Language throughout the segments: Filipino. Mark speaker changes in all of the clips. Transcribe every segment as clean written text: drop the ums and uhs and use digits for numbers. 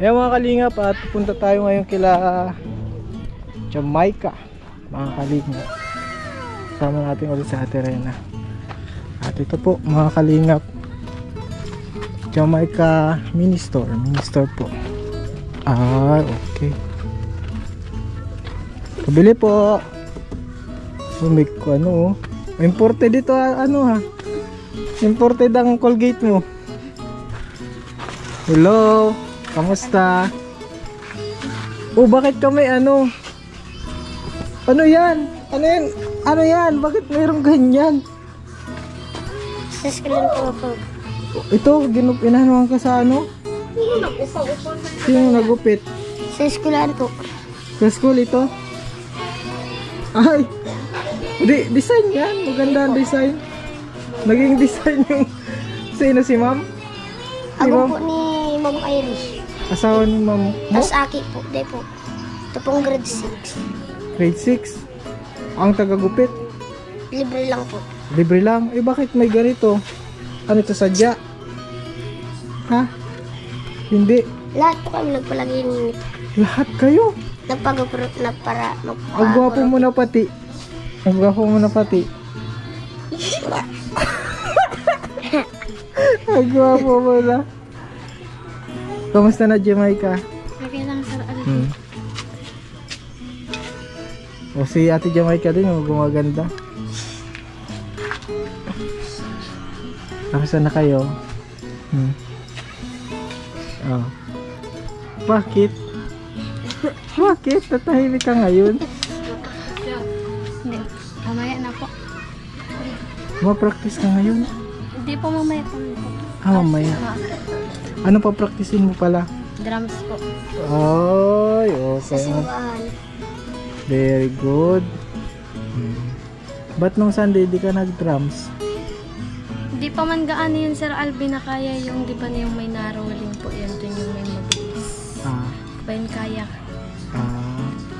Speaker 1: Ayan mga kalingap, at pupunta tayo ngayon kila Jamaica mga kalingap. Sama natin ulit sa Ate Rena. At ito po mga kalingap, Jamaica mini store po. Ah, okay. Pabili po. May ano, imported dito ano ha. Imported ang Colgate mo. Hello, kamusta? Oh, bakit kami ano? Ano yan? Ano yan? Ano yan? Bakit mayroong ganyan?
Speaker 2: Saskulan po.
Speaker 1: Ito, inanuhan ka sa ano? Sino nagupit?
Speaker 2: Saskulan po.
Speaker 1: Sa school ito? Ay! Design yan. Maganda ang design. Naging design yung sino si ma'am?
Speaker 2: Ako po ni Ma'am Irish.
Speaker 1: Asawa ni ma'am mo?
Speaker 2: Tapos Aki po. Di po. Ito pong grade 6.
Speaker 1: Grade 6. Ang tagagupit.
Speaker 2: Libre lang po.
Speaker 1: Libre lang. Eh bakit may ganito? Ano ito, sadya? Ha? Hindi.
Speaker 2: Lahat po kami nagpalagay nito.
Speaker 1: Lahat kayo?
Speaker 2: Nagpagupurot na para
Speaker 1: Ang gwapo mo na pati. Ang gwapo mo na pati. Ang gwapo mo na. Kamusta na Jamaica?
Speaker 2: Okay lang sir.
Speaker 1: O si Ate Jamaica din yung gumaganda. Kamusta na kayo? Oh. Bakit? Bakit? Tatahimik ka ngayon?
Speaker 2: Hindi. Mamaya na po.
Speaker 1: Ma-practice ka ngayon?
Speaker 2: Hindi po mamaya po.
Speaker 1: Mamaya. Ano pa practicein mo pala?
Speaker 2: Drums po.
Speaker 1: Ay,
Speaker 2: Sa
Speaker 1: okay.
Speaker 2: simbahan.
Speaker 1: Very good. Ba't nung Sunday di ka nag-drums?
Speaker 3: Di pa man gaano yun Sir Alvin na kaya yung di ba na yung may narrowing po yun dun yung may mabilis. Pa yun kaya.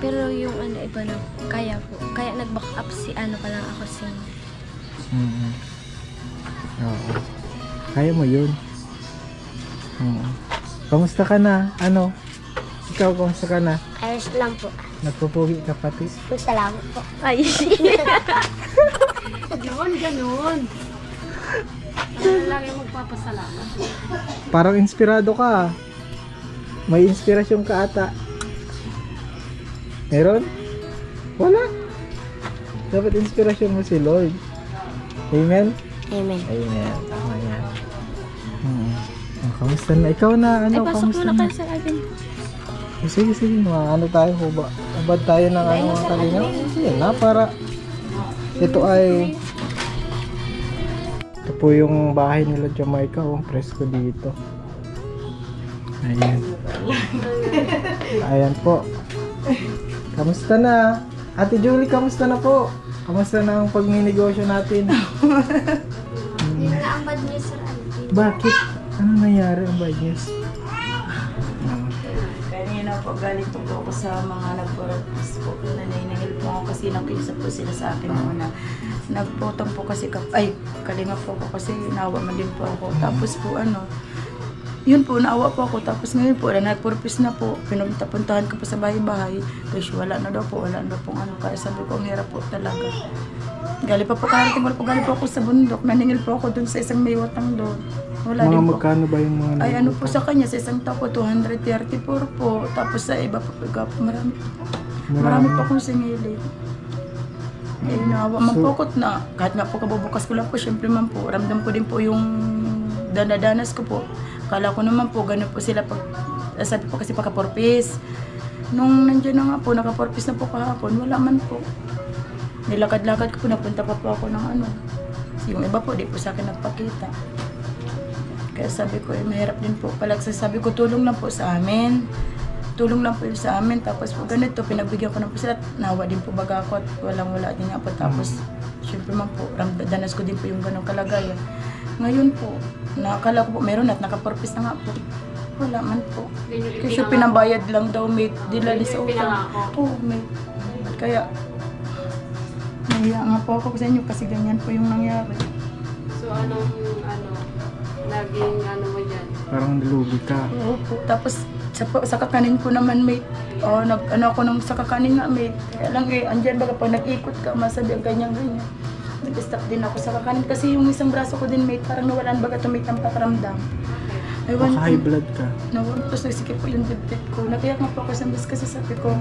Speaker 3: Pero yung ano iba na kaya po. Kaya nag-back up si ano pa lang ako sing.
Speaker 1: Oo. Kaya mo yun. Kamusta ka na? Ano? Ikaw, kamusta ka na?
Speaker 2: Ayos lang po.
Speaker 1: Nagpupugi ka pati?
Speaker 2: Salamat po.
Speaker 3: Ay.
Speaker 4: Ganun. Ano lang yung magpapasalamat.
Speaker 1: Parang inspirado ka. May inspirasyon ka ata. Meron? Wala. Dapat inspirasyon mo si Lord. Amen?
Speaker 2: Amen.
Speaker 1: Amen. Tama yan. Kamusta na? Ikaw na, ano,
Speaker 3: Ay, pasok
Speaker 1: kamusta
Speaker 3: muna
Speaker 1: na?
Speaker 3: kayo Sir Alvin.
Speaker 1: Sige, ano tayo, hubad tayo ng ano mga kalinga. Yan na, para ito ay ito po yung bahay nila Jamaica, presko dito. Ayan. Ayan po. Kamusta na? Ate Julie, kamusta na po? Kamusta na ang pagninegosyo natin?
Speaker 2: Yun na ang bad news, Sir Alvin.
Speaker 1: Bakit? Ano nangyari ang bad news?
Speaker 4: Kanina po galing po ako sa mga nag-purpose po. Naniningil po ako kasi nakiusap po sila sa akin na nagputong po kasi kalinga po ako kasi nawa man din po ako. Tapos po yun po, naawa po ako. Tapos ngayon po, nag-purpose na po. Pinuntahan ko po sa bahay-bahay. Kasi wala na daw po pong Kaya sabi ko, ang hirap po talaga. Galing pa po, galing po ako sa bundok. Naningil po ako dun sa isang may watang doon. Wala
Speaker 1: Mga
Speaker 4: din po.
Speaker 1: magkano ba yung mga
Speaker 4: Ay ano po sa kanya, sa isang tao po, 234 po. Tapos sa iba po, marami po akong singilid. Eh, mampukot na. Kahit nga po kabubukas ko lang po, syempre man po, ramdam ko din po yung danadanas ko po. Kala ko naman po, gano'n po sila pag, sabi po kasi pagka-porpis. Nung nandiyan na nga po, naka-porpis na po kahapon, wala man po. Nilakad-lakad ko po, napunta pa po ako ng yung iba po, di po sa akin nagpakita. Kaya sabi ko, mahirap din po. Sabi ko, tulong lang po sa amin. Tulong lang po sa amin. Tapos po ganito, pinagbigyan ko na po sila. Nawa din po baga ako at walang-wala din nga po. Tapos, syempre man po, danas ko din po yung ganong kalagayan. Ngayon po, nakakala ko po, meron at nakaporpis na nga po. Wala man po. Kasi pinabayad lang daw, may dilali sa utang. Oo, may. Kaya, nahiya nga po ako sa inyo kasi ganyan po yung nangyari.
Speaker 3: So anong naging mo dyan?
Speaker 1: Parang nilugi ka.
Speaker 4: Oo po. Tapos, sa kakanin ko naman, mate. Ano ako nung sa kakanin nga, mate. Kaya lang andyan baga pag nag-ikot ka, masabi ang ganyan-ganyan. Nag-stop din ako sa kakanin kasi yung isang braso ko din, mate, parang nawalan baga tumit ang pakiramdam.
Speaker 1: Baka high blood ka.
Speaker 4: Tapos nagsikip po yung dibdib ko. Natiyak nga po ako sa bus kasi sabi ko,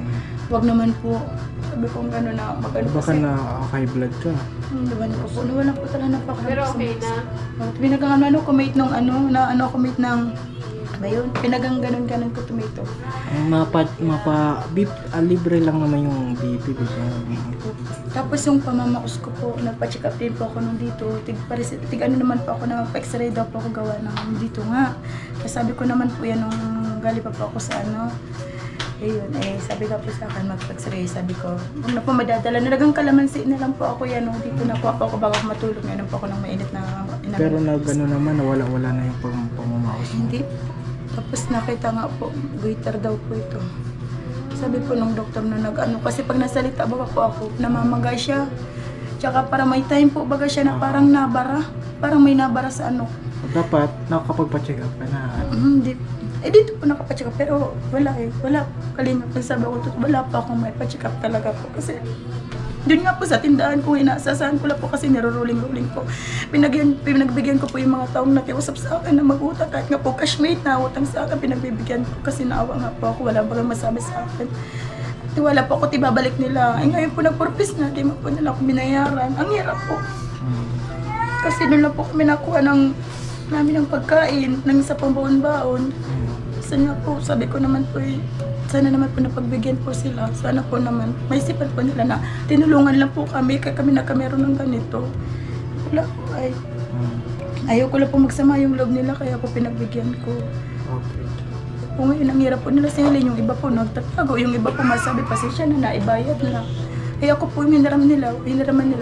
Speaker 4: wag naman po. Sabi ko gano'n na magano
Speaker 1: Baka
Speaker 4: kasi.
Speaker 1: na high blood ka.
Speaker 4: Nawalan po talaga ng pakiramdam.
Speaker 3: Pero okay na.
Speaker 4: Pinagang ano ko mate nung ako mate ng ayun, pinagang ganon ko tomato.
Speaker 1: Libre lang naman yung BP, di ba?
Speaker 4: Tapos yung pamamakos ko po, nagpa-check up din po ako nung dito. Tig ano naman po ako na pa-x-ray daw po ako gawa ng dito nga. Kasi sabi ko naman po yan nung gali pa po ako sa ano. Ayun, sabi ka po sa akin mag-x-ray. Sabi ko, huwag na po madadala. Nalagang kalamansi na lang po ako yan. Nung dito na po ako bago matulog. Ngayon po ako ng mainit na
Speaker 1: Pero gano'n naman, nawala-wala na yung pamamaos mo.
Speaker 4: Hindi. Tapos nakita nga po, goiter daw po ito. Sabi po nung doktor na kasi pag nasalita baga po ako, namamaga siya. Tsaka para may time po baga siya na parang nabara. Parang may nabara sa ano.
Speaker 1: Dapat, nakakapagpa-check up ka na.
Speaker 4: Hindi. Dito po nakapacheck up pero wala. Kalingap na sabi ko, wala pa akong may pa-check up talaga po. Kasi doon nga po sa tindahan ko, inaasasahan ko lang po kasi niruruling-ruling po. Pinagbigyan ko po yung mga taong nakiusap sa akin na mag-utang. Kahit nga po cashmate na utang sa akin, pinagbibigyan ko kasi naawa nga po ako. Wala ba masabi sa akin. Tiwala po ako, tibabalik nila. Ngayon po nagpurpis na, di mo po nila ako binayaran. Ang hirap po. Kasi doon lang po kami nakuha namin ng pagkain, ng isa pang baon-baon. Kasi nga po, sabi ko naman po sana naman po napagbigyan po sila. Sana po naman, may isipan po nila na tinulungan lang po kami, kaya kami nakameron ng ganito. Wala po ay. Ayaw ko lang po magsama yung loob nila, kaya po pinagbigyan ko.
Speaker 1: Okay.
Speaker 4: Kung ngayon, ang hirap po nila singilin, yung iba po nagtatago, yung iba po masabi, pasensya na, naibayad na. Kaya ako po yung hiniraman nila,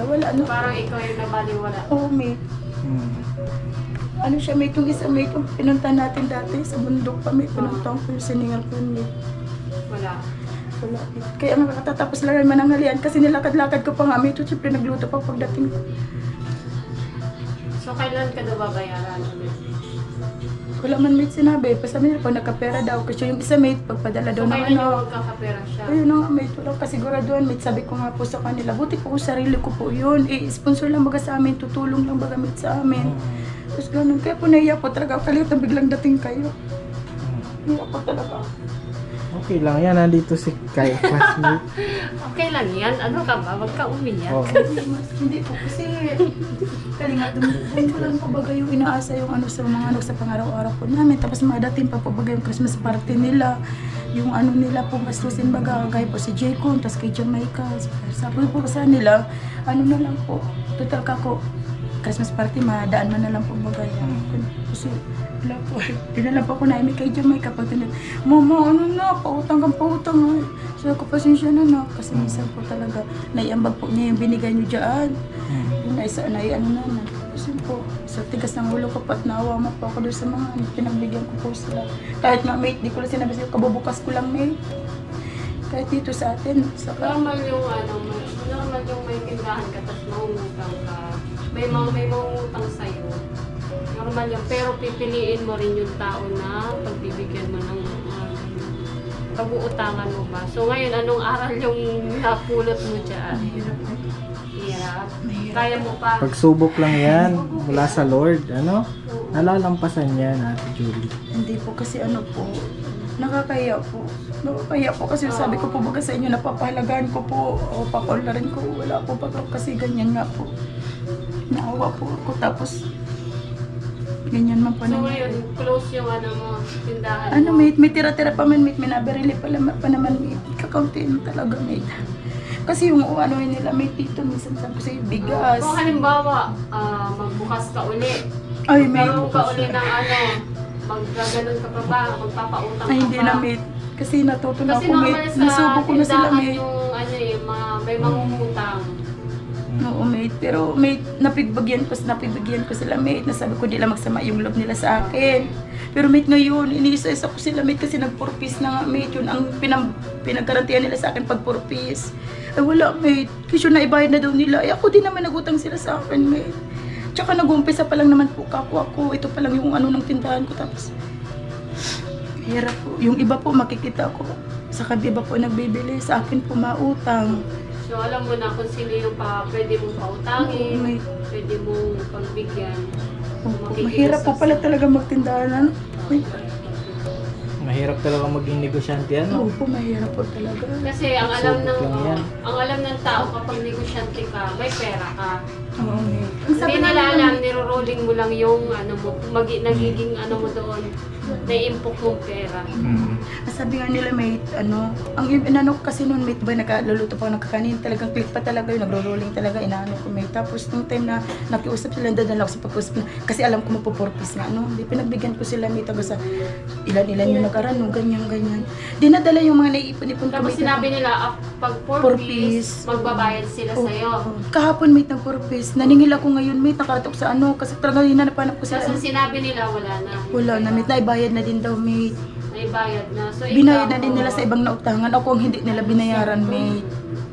Speaker 4: wala ano.
Speaker 3: Parang ikaw yung nabaliwala.
Speaker 4: Oo, mate. Ano siya, mate, yung isa, mate, yung pinunta natin dati sa bundok pa, may pinunta ko yung siningal ko, mate.
Speaker 3: Wala.
Speaker 4: Kaya nga katatapos lang naman ang halian kasi nilakad-lakad ko pa nga, may siyempre nagluto pa pagdating ko.
Speaker 3: So, kailan ka daw babayaran ulit?
Speaker 4: Wala man mate sinabi, pasabi nila pag nakapera daw kasi yung isa mate, pagpadala daw
Speaker 3: So,
Speaker 4: ng
Speaker 3: kailan
Speaker 4: ano.
Speaker 3: yung magkakapera siya?
Speaker 4: Ayun na nga mate, wala kasiguraduhan mate, sabi ko nga po sa kanila, buti po ko sarili ko po yun, sponsor lang baga sa amin, tutulong lang baga mate sa amin. Tapos ganun, kaya po naiya po talaga, kalit na biglang dating kayo. Naiya po talaga.
Speaker 1: Okay lang yan, nandito si Kai, classmate.
Speaker 3: Okay lang yan. Ano ka ba? Wag ka umiyak.
Speaker 1: Oh.
Speaker 4: Hindi po kasi kalinga doon ko lang po baga yung inaasa yung ano sa mga ano sa pangaraw-araw po namin. Tapos madating pa po baga yung Christmas party nila. Yung ano nila po gastusin baga kaya po si Jaycon, tapos kay Jamaica. Sabi po sa nila, ano na lang po, total kako Christmas party, madaan man na lang po baga yan. Kasi wala po, dinala po ako na kay Jamaica pag tinag, Mama, ano na, pautang kang pautang ha. So ako, pasensya na kasi minsan po talaga, naiambag po niya yung binigay niyo dyan. Yung ano naman. Kasi po, sa tigas ng ulo ko pat naawa mo po ako doon sa mga pinagbigyan ko po sila. Kahit nga mate, di ko lang sinabi sa'yo, kabubukas ko lang mate. Kahit dito sa atin,
Speaker 3: Normal yung may tindahan ka tapos mangungutang ka. May mangungutang sa'yo. Normal yan. Pero pipiliin mo rin yung tao na pagbibigyan mo ng pag-uutangan mo ba. So ngayon, anong aral yung napulot mo dyan? Hirap. Kaya mo pa.
Speaker 1: Pagsubok lang yan, mula sa Lord, ano? Nalalampasan yan, Ate Julie.
Speaker 4: hindi po kasi ano po, nakakaya po. Nakakaya po kasi sabi ko po baga sa inyo, napapahalagaan ko po o papaularin ko. Wala po baga kasi ganyan nga po. Naawa po ako tapos ganyan man po
Speaker 3: So
Speaker 4: naman.
Speaker 3: ngayon, close yung tindahan
Speaker 4: Ano
Speaker 3: mo.
Speaker 4: mate, may tira-tira pa man mate, may nabarili pa naman mate. Kakauntiin talaga mate. Kasi yung ano nila mate dito, minsan sabi ko sa'yo, bigas.
Speaker 3: Kung halimbawa, magbukas ka uli.
Speaker 4: Ay mate.
Speaker 3: Magkaroon ka uli ng maggaganon ka pa ba? Magpapautang ka
Speaker 4: Ay hindi
Speaker 3: pa?
Speaker 4: na mate. Kasi natuto na
Speaker 3: Kasi
Speaker 4: ako
Speaker 3: normal
Speaker 4: mate.
Speaker 3: sa
Speaker 4: Nasubo ko na sila
Speaker 3: tindahan
Speaker 4: mate.
Speaker 3: yung may mangungutang.
Speaker 4: Oo mate. Pero mate, napigbigyan ko sila mate. Nasabi ko nila magsama yung loob nila sa akin. Pero mate ngayon, iniisa-isa ko sila mate kasi nag-purpose na nga mate. Yun ang pinagkarantiyan nila sa akin pag-purpose. Eh wala mate. Kasi yun naibayad na daw nila. Eh ako din naman nagutang sila sa akin mate. Tsaka nag-uumpisa pa lang naman po ako. Ito pa lang yung ano ng tindahan ko. Tapos Hirap po. Yung iba po makikita ko. Sa iba po nagbibili. Sa akin po mautang.
Speaker 5: So alam mo na kung sino yung pwede mong pautangin,
Speaker 4: May,
Speaker 5: pwede mong pagbigyan.
Speaker 4: mahirap po pala talaga magtindahan. Ano? May,
Speaker 1: Mahirap talaga maging negosyante, ano?
Speaker 4: opo, mahirap po talaga.
Speaker 5: Kasi ang alam
Speaker 1: Subok lang yan.
Speaker 5: ng tao kapag negosyante ka, may pera ka.
Speaker 4: Oo.
Speaker 5: Hindi nila alam, niro-rolling mo lang yung nagiging mo doon, naiimpok mong pera.
Speaker 4: Sabi nga nila, mate, ang inano ko kasi noon, mate, ba, nakaluluto pa ako nakakanin, talagang click pa talaga yun, nagro-rolling talaga, inaano ko, mate. Tapos, nung time na nakiusap sila, dadala ko sa pag-usap na, kasi alam ko magpo-purpose nga, di pinagbigyan ko sila, mate, hanggang sa ilan-ilan yung nakarano, ganyan. Dinadala yung mga naiipon-ipon ko,
Speaker 5: Tapos
Speaker 4: mate.
Speaker 5: sinabi nila, pag 4 piece, magbabayad sila sa'yo.
Speaker 4: Kahapon, mate, ng purpose. Naningil ako ngayon, mate, nakaratok sa kasi talaga hinanapanap ko sila.
Speaker 5: Kasi sinabi nila, wala na.
Speaker 4: Wala na, mate, naibayad na din daw, mate.
Speaker 5: Naibayad na. So,
Speaker 4: Binayad na din nila sa ibang nautangan. Ako ang hindi nila binayaran, mate.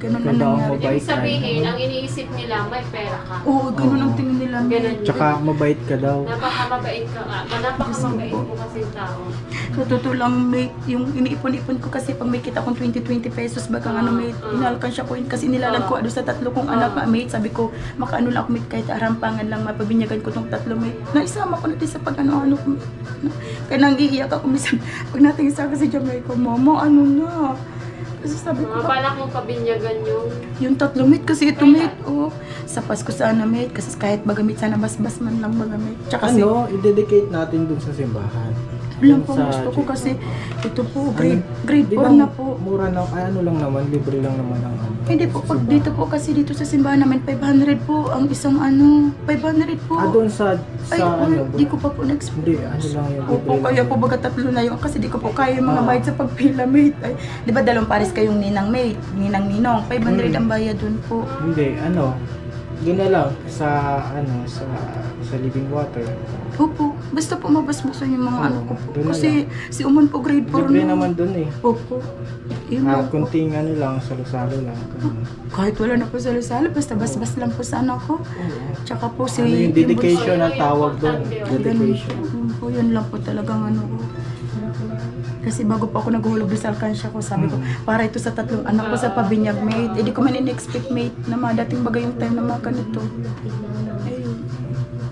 Speaker 4: Ganun ang
Speaker 1: Ganda ang
Speaker 4: nangyari.
Speaker 1: mabait.
Speaker 5: Ibig sabihin, ang iniisip nila, may pera ka.
Speaker 4: Oo, ganun ang tingin nila, mate.
Speaker 5: Ganun.
Speaker 1: Tsaka mabait ka daw.
Speaker 5: Napakamabait ka nga. Napakamabait mo kasi tao.
Speaker 4: Sa totoo lang, mate, yung iniipon-ipon ko kasi pag may kita kong 20 pesos, baka mate, inalkan siya ko yun kasi nilalag ko sa 3 kong anak, mate. Sabi ko, makaano lang ako, mate, kahit arampangan lang, mapabinyagan ko tong 3, mate. Naisama ko natin sa pag-ano. Kaya nangiiyak ako, minsan, pag natin isa kasi dyan, mate ko, mama, na. Kasi sabi ko,
Speaker 5: Mga balak mong pabinyagan
Speaker 4: yung 3, mate, kasi ito, mate, sa Pasko sana, mate, kasi kahit bagamit sana, bas-bas man lang bagamit. Tsaka kasi,
Speaker 1: I-dedicate natin dun sa simbahan.
Speaker 4: alam po,
Speaker 1: Sa
Speaker 4: gusto ko
Speaker 1: church.
Speaker 4: kasi, ito po, grade
Speaker 1: Di
Speaker 4: 4
Speaker 1: ba
Speaker 4: na po.
Speaker 1: mura lang, lang naman, libre lang naman ang
Speaker 4: Hindi po, pag dito po kasi dito sa simbahan namin, 500 po ang isang 500 po.
Speaker 1: doon sa
Speaker 4: Ay,
Speaker 1: ano,
Speaker 4: di ko pa po na-explain.
Speaker 1: hindi, ano lang yung
Speaker 4: Opo,
Speaker 1: libre
Speaker 4: kaya
Speaker 1: lang.
Speaker 4: po baga 3 na yun kasi di ko po kaya yung mga bayad sa pagpila, mate. Ay, di ba dalawang pares kayong ninang, mate? Ninang-ninong, 500 ang bayad dun po.
Speaker 1: Hindi, doon na lang sa sa living water.
Speaker 4: Opo, basta po mabasbasan yung mga
Speaker 1: Oo,
Speaker 4: ano ko po.
Speaker 1: doon na
Speaker 4: Kasi si Umon po grade 4
Speaker 1: Libre
Speaker 4: na.
Speaker 1: naman doon eh.
Speaker 4: Opo. Yun lang po.
Speaker 1: Kunting lang, salo-salo lang.
Speaker 4: Kahit wala na po sa Lasala, basta basbas lang po sa anak ko. Tsaka po si...
Speaker 1: Yung dedication ang tawag doon.
Speaker 4: Ganun
Speaker 1: Dedication.
Speaker 4: po, yun lang po talagang ko. Kasi bago pa ako naghulog doon sa alkansya ko, sabi ko, para ito sa 3 anak ko sa pabinyag, mate. Hindi ko man in-expect, mate, na madating bagay yung time na mga ganito. Ayun.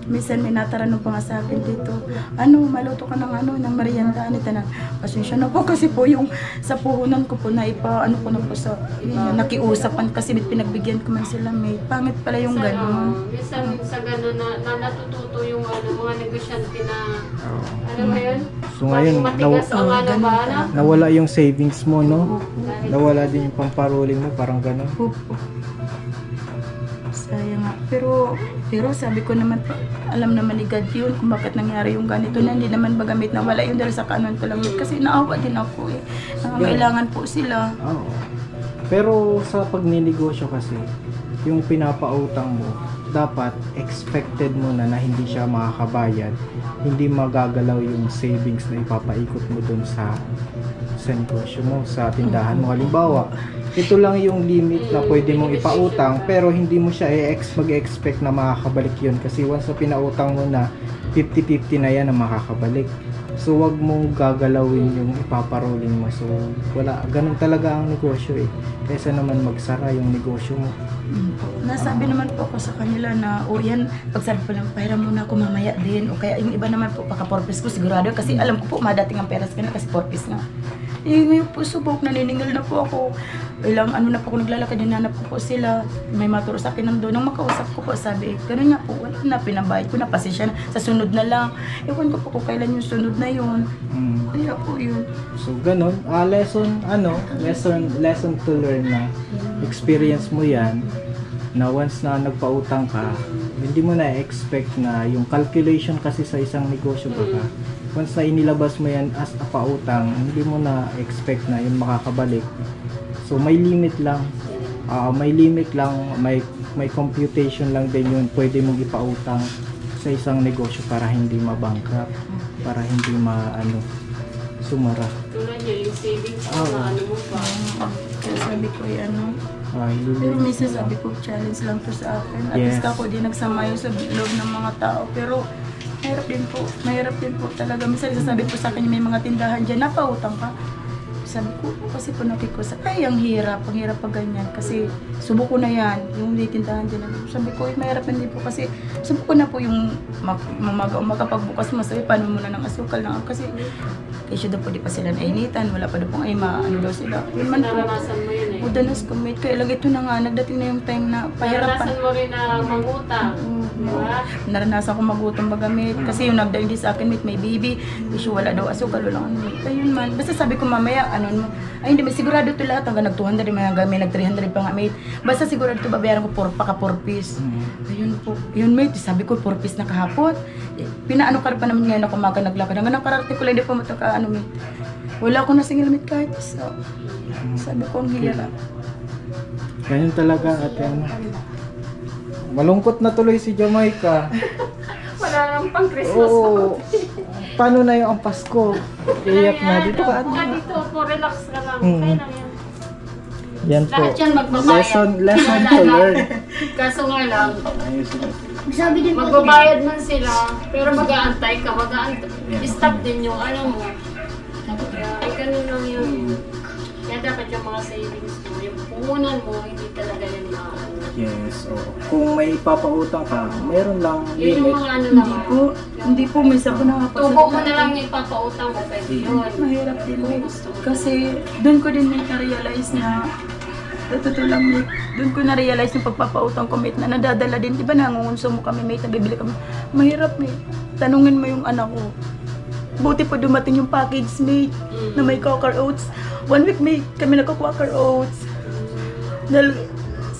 Speaker 4: Minsan may nataranong pa nga sa akin dito, maluto ka ng merienda, na. Pasensya na po kasi po yung sa puhunan ko po na ko na po sa, nakiusapan kasi pinagbigyan ko man sila, mate. Pangit pala yung gano'n.
Speaker 5: Minsan sa gano'n na natututo yung mga negosyante na, ano ba yun?
Speaker 1: So ngayon,
Speaker 5: matigas ang ba?
Speaker 1: nawala yung savings mo, no? Nawala din yung pamparoling mo, parang gano'n.
Speaker 4: Opo. Sayang nga. Pero sabi ko naman, alam naman ni God yun kung bakit nangyari yung ganito na hindi naman bagamit na wala yun dahil sa kanon ko lang yun. Kasi naawa din ako eh. Nangangailangan po sila.
Speaker 1: Oo. Pero sa pagninegosyo kasi, yung pinapautang mo, dapat expected mo na hindi siya makakabayad, hindi magagalaw yung savings na ipapaikot mo dun sa negosyo mo, sa tindahan mo. Halimbawa, ito lang yung limit na pwede mong ipautang pero hindi mo siya mag-expect na makakabalik yun kasi once na pinautang mo na 50-50 na yan na makakabalik. So wag mong gagalawin yung ipaparoling mo. So wala, ganun talaga ang negosyo eh. Kaysa naman magsara yung negosyo mo.
Speaker 4: Nasabi naman po ako sa kanila na, yan, pagsabi pa lang, pahiram muna ako mamaya din. O kaya yung iba naman po, pagka-purpose ko sigurado kasi alam ko po, madating ang peras ka na kasi purpose nga. Ngayon po subok, naniningil na po ako. Ilang na po ako naglalakad, dinanap ko po sila. May maturo sa akin nandun. Nang makausap ko po, sabi, gano'n nga po, wala na, pinabayad ko na, pasensya na. Sa sunod na lang. Ewan ko po kung kailan yung sunod na yun. Kaya po yun.
Speaker 1: So ganun, lesson to learn na experience mo yan na once na nagpautang ka, hindi mo na expect na yung calculation kasi sa isang negosyo baka once na inilabas mo yan as a pautang, hindi mo na expect na yun makakabalik. So may limit lang. May computation lang din yun pwede mong ipautang sa isang negosyo para hindi ma-bankrupt, para hindi sumara.
Speaker 5: Tulad niya, yung savings mo na mo pa.
Speaker 4: Kaya sabi ko, pero minsan sabi ko, challenge lang to sa akin. At least ako di nagsama yun sa loob ng mga tao. Pero, Mahirap din po talaga. Minsan sasabi po sa akin may mga tindahan dyan, napautang ka. Sabi ko, kasi po nakikusap, ay ang hirap pag ganyan. Kasi subok ko na yan, yung tindahan dyan. Sabi ko, mahirap din po kasi subok ko na po yung umaga pagbukas mo. Sabi, paano muna ng asukal na kasi kasi daw po di pa sila nainitan, wala pa daw pong ay ano daw sila. Yun man po.
Speaker 5: Naranasan mo yun eh.
Speaker 4: Danas ko, mate. Kaya lang ito na nga, nagdating na yung time na pahirapan.
Speaker 5: Naranasan mo rin na mangutang. Diba?
Speaker 4: Naranasan ko magutong bagamit kasi yung nagdating din sa akin, mate, may baby. Kasi wala daw asukal, wala ano, mate. Ayun man. Basta sabi ko mamaya, ano, ay hindi, sigurado ito lahat. Hanggang nag-200 yung mga gamit, nag-300 pa nga, mate. Basta sigurado ito, babayaran ko paka 4 piece. Ayun po. Yun, mate. Sabi ko, 4 piece na kahapon. Pinaano ka pa naman ngayon ako naglakad. Hanggang nakararte ko lang, hindi po mataka, ano, mate. Wala akong nasingil, mate, kahit isa. Sabi ko, ang hirap.
Speaker 1: Ganyan talaga ate. Malungkot na tuloy si Jamaica.
Speaker 5: Wala nang pang Christmas.
Speaker 1: Oo. Paano na yung ang Pasko? Iyak na. Dito ka ate.
Speaker 5: Dito po, relax ka lang. Okay lang yan.
Speaker 1: Yan po.
Speaker 5: Lahat yan magbabayad.
Speaker 1: Lesson to learn.
Speaker 5: Kaso nga lang,
Speaker 2: Sabi din po,
Speaker 5: magbabayad man sila, pero mag-aantay ka, stop din yung ano mo. Kaya ganun lang yun. Kaya dapat yung mga savings mo, yung puhunan mo, hindi talaga yan
Speaker 1: Yes. Oo. Kung may ipapautang ka, meron lang
Speaker 5: yun yung
Speaker 1: limit.
Speaker 5: mga ano naman.
Speaker 4: Hindi po, minsan ko
Speaker 5: Tubo mo na lang yung ipapautang mo, pwede yun.
Speaker 4: Mahirap din, mate. Kasi doon ko din na-realize na totoo lang, mate. Doon ko na-realize yung pagpapautang ko, mate, na nadadala din. Di ba nangungonsumo kami, mate, nabibili kami. Mahirap, mate. Tanungin mo yung anak ko. Buti pa dumating yung package, mate, na may Quaker Oats. 1 week, mate, kami nagka-Quaker Oats. Dahil,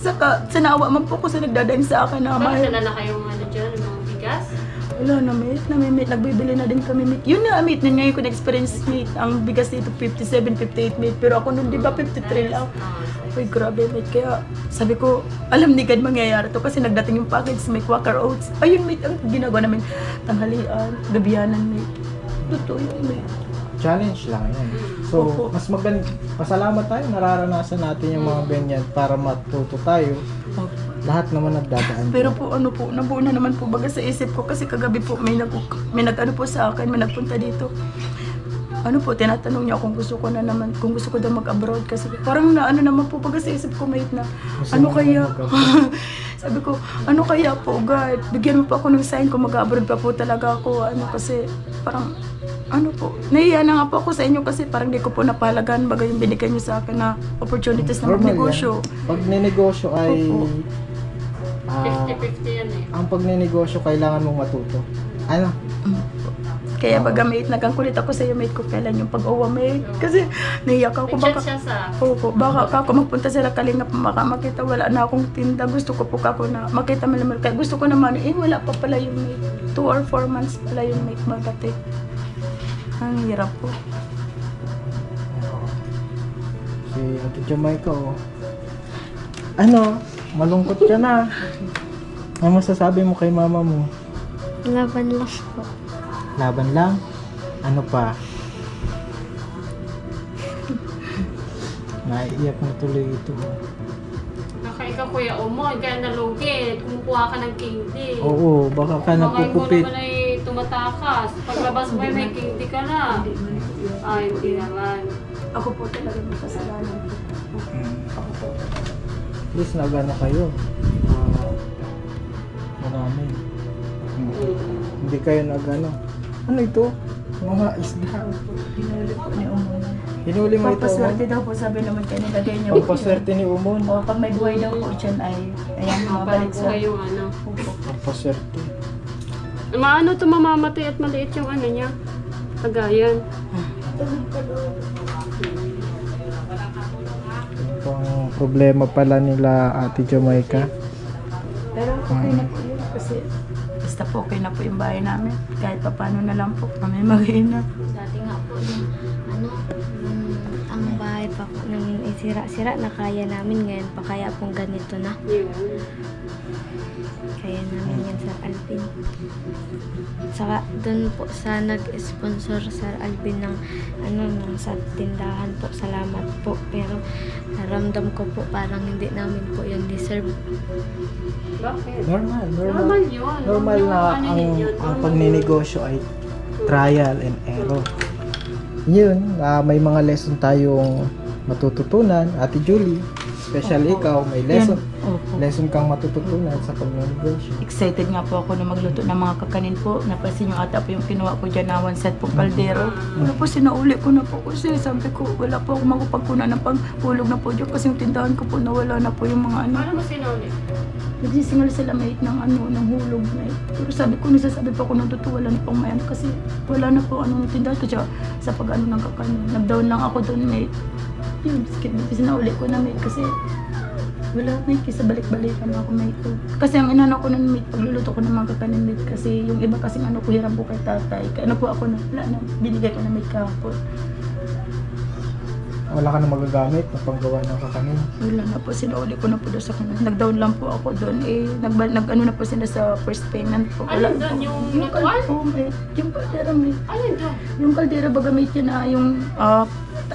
Speaker 4: sa naawa man po ko sa nagdadain sa akin na
Speaker 5: Bakit na kayong ano dyan, mga bigas?
Speaker 4: wala na, mate. Nagbibili na din kami, mate. Yun na, mate. Ngayon ko na-experience, mate. Ang bigas dito, 57, 58, mate. Pero ako nun, di ba, 53 lang. Uy, grabe, mate. Kaya, sabi ko, alam ni God mangyayari to kasi nagdating yung package, may Quaker Oats. Ayun, mate, ang ginagawa namin. Tanghalian, gabianan, mate. Totoo yun, mate.
Speaker 1: Challenge lang yan. So, mas pasalamat tayo, nararanasan natin yung mga ganyan para matuto tayo. Lahat naman nagdadaan.
Speaker 4: Pero po, ano po, nabuo na naman po baga sa isip ko kasi kagabi po may nag-ano po sa akin, may nagpunta dito. Ano po, tinatanong niya kung gusto ko na naman, kung gusto ko daw mag-abroad kasi parang na ano naman po baga sa isip ko, mate, na
Speaker 1: Gusto
Speaker 4: ano
Speaker 1: mo
Speaker 4: kaya,
Speaker 1: mag-abroad?
Speaker 4: sabi ko, ano kaya po, God, bigyan mo pa ako ng sign kung mag-abroad pa po talaga ako, ano kasi parang, ano po, nahiya na nga po ako sa inyo kasi parang di ko po napahalagan baga yung binigay niyo sa akin na opportunities na
Speaker 1: Normal
Speaker 4: magnegosyo.
Speaker 1: yan. Pag ninegosyo ay...
Speaker 4: Opo.
Speaker 5: 50-50 yan eh.
Speaker 1: Ang pag ninegosyo, kailangan mong matuto. Ano?
Speaker 4: Kaya baga mate, nagangkulit ako sa iyo mate ko kailan yung pag-uwa mate. Kasi naiyak ako
Speaker 5: Nag-chat
Speaker 4: baka.
Speaker 5: siya sa
Speaker 4: Opo, baka ako magpunta sila Kalingap makita wala na akong tinda. Gusto ko po kako na makita mo naman. Kaya gusto ko naman, wala pa pala yung mate. 2 or 4 months pala yung mate magatik. Ang hirap po.
Speaker 1: Si Ate Jamaica, oh. Ano? Malungkot ka na. Ano masasabi mo kay mama mo?
Speaker 3: Laban lang po.
Speaker 1: Laban lang? Ano pa? Naiiyak na tuloy ito.
Speaker 5: Ikaw Kuya Omoy, kaya nalugi. Kumukuha ka ng candy.
Speaker 1: Oo, baka ka napupupit.
Speaker 5: Baka naman ay tumatakas. Paglabas mo may candy ka na. Ay, hindi naman.
Speaker 4: Ako po talaga may kasalanan po.
Speaker 1: At least nagano kayo. Marami. Hindi kayo nagano. Ano ito? Mga isda.
Speaker 4: Hinuli po ni Umon.
Speaker 1: Hinuli mo ito.
Speaker 4: Pampaswerte daw po sabi naman kayo nilagay niyo.
Speaker 1: Pampaswerte ni Umon.
Speaker 4: O pag may buhay daw po dyan ay ayan mabalik
Speaker 5: Parang
Speaker 4: sa
Speaker 5: kayong ano.
Speaker 1: Pampaswerte.
Speaker 5: Maano to mamamatay at maliit yung ano niya. Tagayan.
Speaker 1: Ito ang problema pala nila Ate Jamaica.
Speaker 4: Pero okay na po yun kasi basta po okay na po yung bahay namin. Kahit pa paano na lang po kami mag-iinap.
Speaker 3: Dati nga po yung ang bahay pa po nung sira-sira na kaya namin ngayon pa kaya pong ganito na.
Speaker 5: Yun.
Speaker 3: Kaya namin yan, Sir Alvin. Saka doon po sa nag-sponsor Sir Alvin ng ng sa tindahan po, salamat po. Pero naramdam ko po parang hindi namin po yun deserve.
Speaker 5: Bakit?
Speaker 1: Normal
Speaker 5: Yun.
Speaker 1: normal
Speaker 5: Yung
Speaker 1: na
Speaker 5: ano ninyo,
Speaker 1: ang pagninegosyo ay trial and error. Yun, may mga lesson tayong matututunan. Ate Julie, especially ikaw, may lesson.
Speaker 4: Opo.
Speaker 1: Lesson kang matututunan sa pagninegosyo.
Speaker 4: Excited nga po ako na magluto ng mga kakanin po. Napansin nyo ata po yung kinuha ko dyan na one set pong kaldero. Ano po, sinauli ko na po kasi sabi ko, wala po ako magpagkunan ng panghulog na po dyan kasi yung tindahan ko po nawala na po yung mga ano.
Speaker 5: Paano mo sinuli?
Speaker 4: Nagsisingal sila mate ng hulog mate. Pero sabi ko, nagsasabi pa ako nung totoo, wala na pong may ano kasi wala na po ng tindahan ko siya sa pag-ano ng kakanin. Nag-down lang ako doon mate. Yun, skip sinauli ko na mate kasi wala mate, kasi balik-balikan ako mate. Kasi ang inano ko nun mate, pagluluto ko ng mga kakanin mate kasi yung iba kasi ano ko hiram po kay tatay. Kaya ano po ako na, wala na, binigay ko na mate kahapon.
Speaker 1: Wala ka na magagamit na panggawa ng kakanin.
Speaker 4: Wala na po, sinauli ko na po doon sa kanila. Nag-down lang po ako doon. Nag-ano na po sila sa first payment po.
Speaker 5: Ano doon? Yung lutuan?
Speaker 4: Po, mate. Yung kaldera, mate.
Speaker 5: Ano doon?
Speaker 4: Yung kaldera, baga mate yun na yung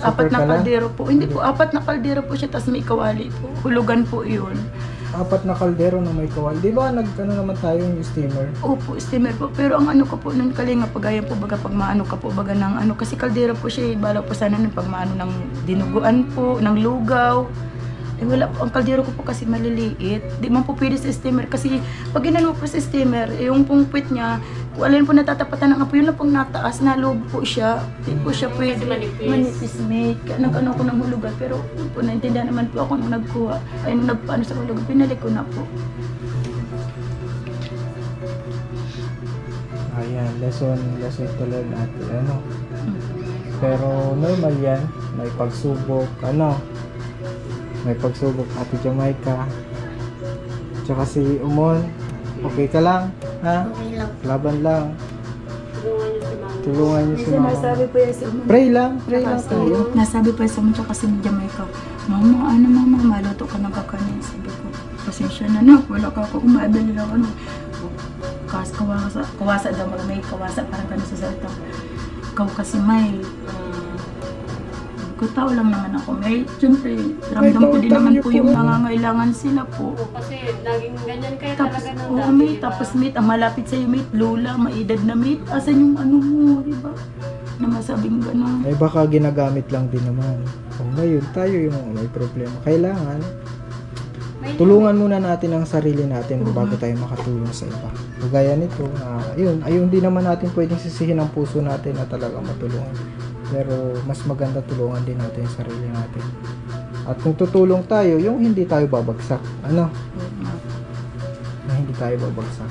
Speaker 4: apat na
Speaker 1: pala?
Speaker 4: kaldero po. Hindi po, apat na kaldero po siya, tapos may kawali po. Hulugan po yun.
Speaker 1: 4 na kaldero na may kawal. Di ba naman tayo yung steamer?
Speaker 4: Opo, steamer po. Pero ang ano ko po nun kalinga, pagaya po baga pag maano ka po baga ng ano. Kasi kaldero po siya, bala po sana nun pag maano ng dinuguan po, ng lugaw. Wala po, ang kaldero ko po kasi maliliit. Di man po pwede sa steamer kasi pag ginano po sa steamer, yung pong puwit niya, kung alin po natatapatan ng apoy, yun na pong nataas na loob po siya. Di po siya pwede. Manipis mate. Kaya nag-ano ko ng hulugan. Pero yun po, naintindihan naman po ako nung nagkuha. Ay, nung nagpaano sa hulugan, pinalik ko na po.
Speaker 1: Ayan, lesson tuloy natin. Ano? Pero normal yan. May pagsubok. May pagsubok Ate Jamaica. Tsaka si Umon. Okay ka lang? Ha?
Speaker 2: Okay lang.
Speaker 1: Laban lang.
Speaker 5: Tulungan niyo
Speaker 1: Tulungan niyo si
Speaker 5: si mama.
Speaker 4: Kasi
Speaker 1: mama.
Speaker 4: nasabi po yan sa
Speaker 1: Pray lang tayo.
Speaker 4: Nasabi po sa mga kasi ni Jamaica, Mama, maluto ka ng kakanin. Sabi ko, pasensya na na, wala ka ako umabili lang kawasa daw, may kawasa, parang gano'n sa salita. Ikaw kasi may, tao lang naman ako. May, siyempre, ramdam ko din naman po yung nangangailangan sila po.
Speaker 5: Kasi laging ganyan kayo
Speaker 4: Tapos,
Speaker 5: talaga ng
Speaker 4: oo,
Speaker 5: dati,
Speaker 4: mate,
Speaker 5: diba?
Speaker 4: tapos mate, ang malapit sa'yo mate, lola, maedad na mate, asan yung ano mo, diba? Na masabing gano'n.
Speaker 1: Eh baka ginagamit lang din naman. O ngayon, tayo yung may problema. Kailangan, tulungan muna natin ang sarili natin bago tayo makatulong sa iba. Kagaya nito, ayun din naman natin pwedeng sisihin ang puso natin na talaga matulungan. Pero mas maganda tulungan din natin yung sarili natin. At kung tutulong tayo, yung hindi tayo babagsak. Na hindi tayo babagsak.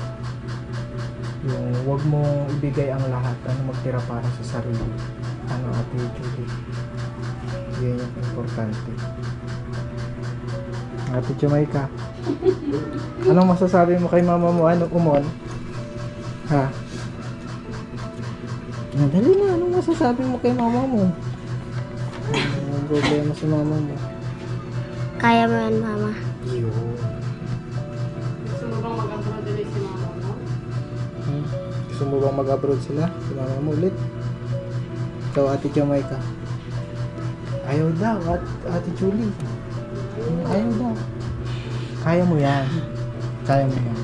Speaker 1: Yung wag mo ibigay ang lahat, magtira para sa sarili. Ate Julie. Yan yung importante. Ate Jamaica. Anong masasabi mo kay mama mo? Umon? Ha? Dali na, anong masasabi mo kay mama mo? Anong problema sa mama mo?
Speaker 2: Kaya mo yan, mama.
Speaker 1: Yun.
Speaker 5: Gusto mo bang mag-abroad ulit si mama mo?
Speaker 1: Gusto mo bang mag-abroad sila? Si mama mo ulit? Ikaw, Ate Jamaica. Ayaw daw, Ate Julie. Ayaw daw. Kaya mo yan. Kaya mo yan.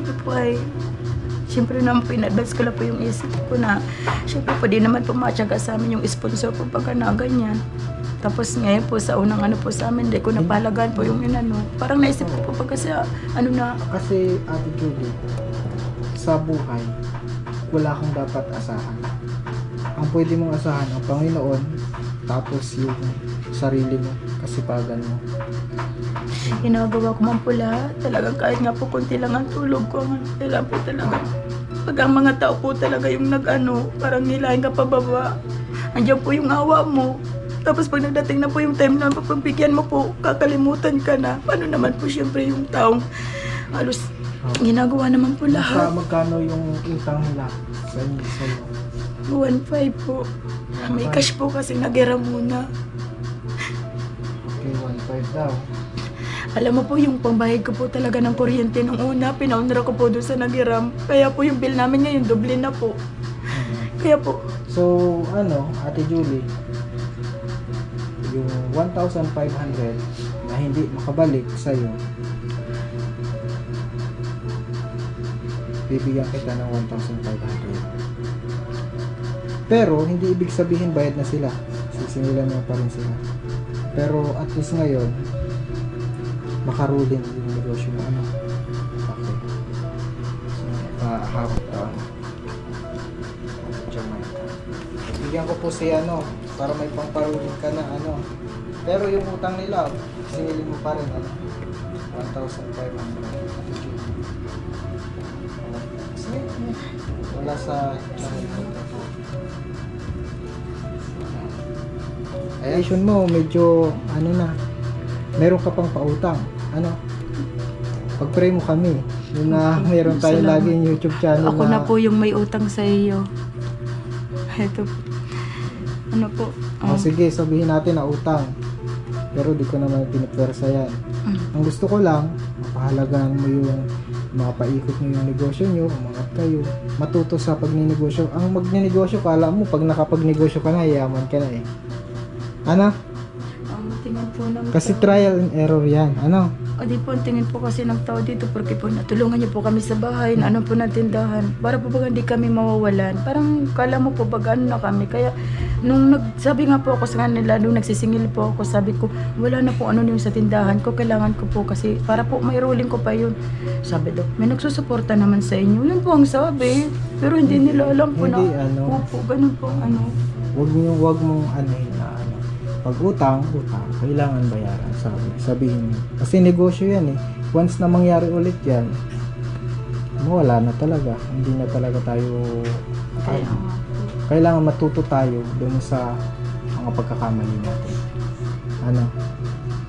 Speaker 4: Ito po ay, siyempre naman po, in-advance ko lang po yung isip ko na, siyempre po, di naman po matyaga sa amin yung sponsor po pagka na ganyan. Tapos ngayon po, sa unang ano po sa amin, di ko napalagaan po yung inano. Parang naisip ko po pagka sa,
Speaker 1: Kasi, Ate Julie, sa buhay, wala kang dapat asahan. Ang pwede mong asahan, ang Panginoon, tapos yung sarili mo, kasipagan mo.
Speaker 4: ginagawa ko man po lahat. Talagang kahit nga po konti lang ang tulog ko, kailangan po talaga. Pag ang mga tao po talaga yung parang hilahin ka pababa, andiyan po yung awa mo. Tapos pag nagdating na po yung time na pagbigyan mo po, kakalimutan ka na. Paano naman po siyempre yung taong halos ginagawa naman po lahat.
Speaker 1: Magkano yung utang nila sa inyo?
Speaker 4: 1.5 po.
Speaker 1: 1.5.
Speaker 4: May cash po kasi nagira muna.
Speaker 1: Okay, 1.5 daw.
Speaker 4: Alam mo po, yung pambayad ko po talaga ng kuryente nung una, pinaunra ko po doon sa nagiram. Kaya po yung bill namin ngayon, doble na po. Kaya po,
Speaker 1: So, Ate Julie, yung 1,500 na hindi makabalik sa'yo, bibigyan kita ng 1,500. Pero, hindi ibig sabihin bayad na sila. Sisingilan mo pa rin sila. Pero, at least ngayon, makaruling yung negosyo mo. Okay. So, hawak ka. Bigyan ko po si para may pangparuling ka na Pero yung utang nila, singilin mo pa rin 1,500. Wala sa ayun mo, medyo na, meron ka pang pautang. Pag-pray mo kami. Yung meron tayong
Speaker 4: Salamat.
Speaker 1: laging YouTube channel
Speaker 4: ako na po yung may utang sa iyo. Ito po. Ano po?
Speaker 1: Sige, sabihin natin na utang. Pero di ko naman pinipwersa yan. Ang gusto ko lang, mapahalagaan mo yung mapaikot mo yung negosyo nyo, umangat kayo, matuto sa pagninegosyo. Ang magninegosyo, kala mo, pag nakapagnegosyo ka na, yaman ka na eh.
Speaker 4: Tingin po ng
Speaker 1: Kasi
Speaker 4: tao.
Speaker 1: trial and error yan.
Speaker 4: O di po, tingin po kasi ng tao dito porque po natulungan niyo po kami sa bahay, na po na tindahan. Para po baga hindi kami mawawalan. Parang kala mo po baga na kami. Kaya nung nagsabi nga po ako sa kanila, nung nagsisingil po ako, sabi ko, wala na po yung sa tindahan ko. Kailangan ko po kasi para po may rolling ko pa yun. Sabi daw, may nagsusuporta naman sa inyo. Yun po ang sabi. Pero hindi nila alam po
Speaker 1: Hindi,
Speaker 4: na. Opo, ganun po
Speaker 1: Wag mong pag utang, kailangan bayaran, sabihin mo. Kasi negosyo yan eh. Once na mangyari ulit yan, mawala na talaga. Hindi na talaga tayo, kailangan matuto tayo dun sa mga pagkakamali natin.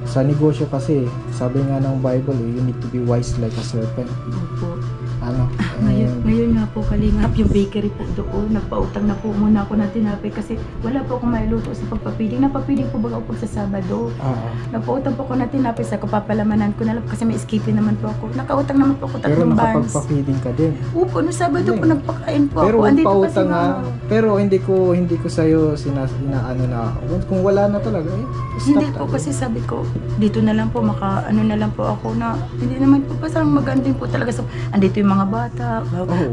Speaker 1: Sa negosyo kasi, sabi nga ng Bible, you need to be wise like a serpent.
Speaker 4: Opo.
Speaker 1: Ngayon
Speaker 4: Ngayon nga po kalingap yung bakery po doon. Nagpautang na po muna ako ng tinapay kasi wala po akong mailuto sa pagpapiling. Napapiling po baga po sa Sabado. Nagpautang po ako ng tinapay sa kapapalamanan ko na lang kasi may skipping naman po ako. Nakautang naman po ako 3
Speaker 1: pero
Speaker 4: buns.
Speaker 1: nakapagpa-feeding ka din.
Speaker 4: Opo, no Sabado po nagpakain po
Speaker 1: Pero
Speaker 4: ako.
Speaker 1: huwag
Speaker 4: Andito
Speaker 1: pa
Speaker 4: kasi
Speaker 1: utang pero hindi ko sa'yo kung wala na talaga stop
Speaker 4: Hindi po kasi sabi ko, dito na lang po na lang po ako na hindi naman po parang magandang po talaga sa andito yung mga bata.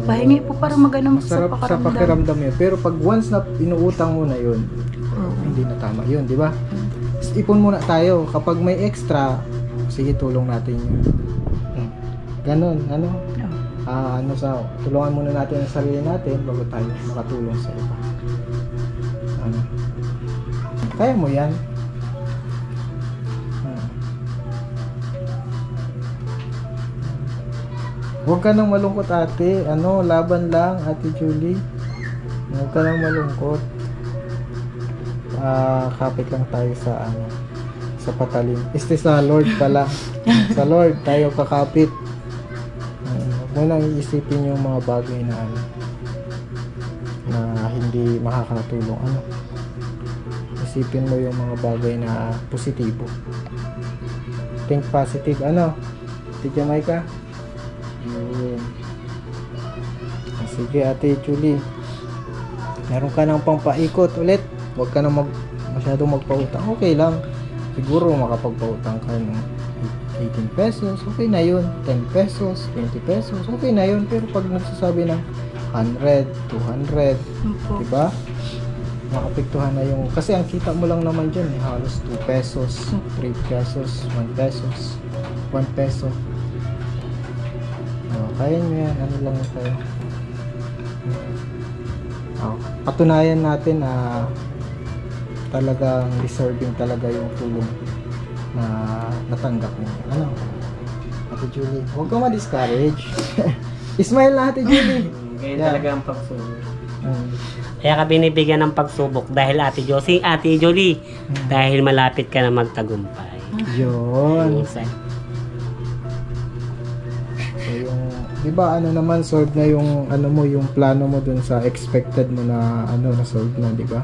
Speaker 4: Pahingi po para maganda sa
Speaker 1: masarap sa pakiramdam yun. Pero pag once na inuutang mo na yun, hindi na tama yun, di ba? Ipon muna tayo. Kapag may extra, sige, tulong natin yun. Ganon, tulungan muna natin ang sarili natin bago tayo makatulong sa iba. Kaya mo yan. Huwag ka nang malungkot ate. Laban lang ate Julie. Huwag ka nang malungkot. Kapit lang tayo sa sa patalim. Sa Lord pala. Sa Lord tayo kakapit. Huwag mo nang iisipin yung mga bagay na hindi makakatulong. Isipin mo yung mga bagay na positibo. Think positive. Ate Jamaica? Sige ate Julie, meron ka ng pampaikot ulit, huwag ka na masyadong magpautang. Okay lang, siguro makapagpautang ka ng 18 pesos, okay na yun. 10 pesos, 20 pesos, okay na yun. Pero pag nagsasabi ng 100, 200, diba, makapiktuhan na yung, kasi ang kita mo lang naman dyan halos 2 pesos, 3 pesos, 1 pesos, 1 peso. Kaya nyo yan, lang tayo. Patunayan natin na talagang deserving talaga yung tulong na natanggap niyo. Ate Julie, huwag ka ma-discourage. Smile na Ate Julie.
Speaker 6: Ganyan talaga ang pagsubok. Kaya ka binibigyan ng pagsubok dahil Ate Julie, dahil malapit ka na magtagumpay.
Speaker 1: Yun. Diba naman solve na yung yung plano mo dun sa expected mo na na solve na, diba?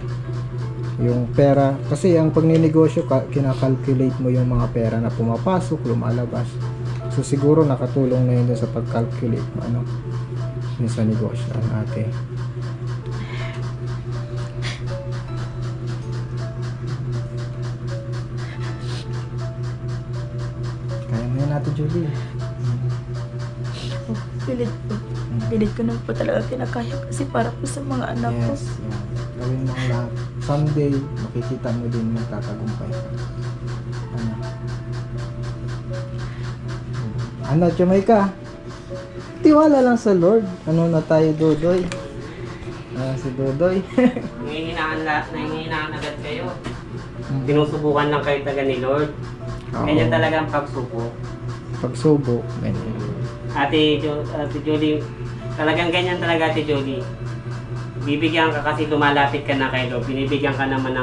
Speaker 1: Yung pera, kasi ang pagninegosyo, kinakalculate mo yung mga pera na pumapasok, lumalabas. So siguro nakatulong na yun dun sa pag-calculate mo, ano, yun sa negosyo, ate. Kaya mo yun, Ate Julie.
Speaker 4: Pilit po. Pilit ko na po talaga kinakaya kasi para po sa mga anak ko.
Speaker 1: Yes, yan. Gawin mo ang lahat. Someday, makikita mo din magtatagumpay ka. Ano, Jamaica? Tiwala lang sa Lord. Ano na tayo, Dodoy? Si Dodoy.
Speaker 6: Nangihinaan agad kayo. Sinusubukan lang kayo taga ni Lord. Ganyan talaga ang pagsubok.
Speaker 1: Pagsubok, ganyan.
Speaker 6: Ate Julie, talagang ganyan talaga, Ate Julie. Bibigyan ka kasi lumalapit ka na kay Lord. Binibigyan ka naman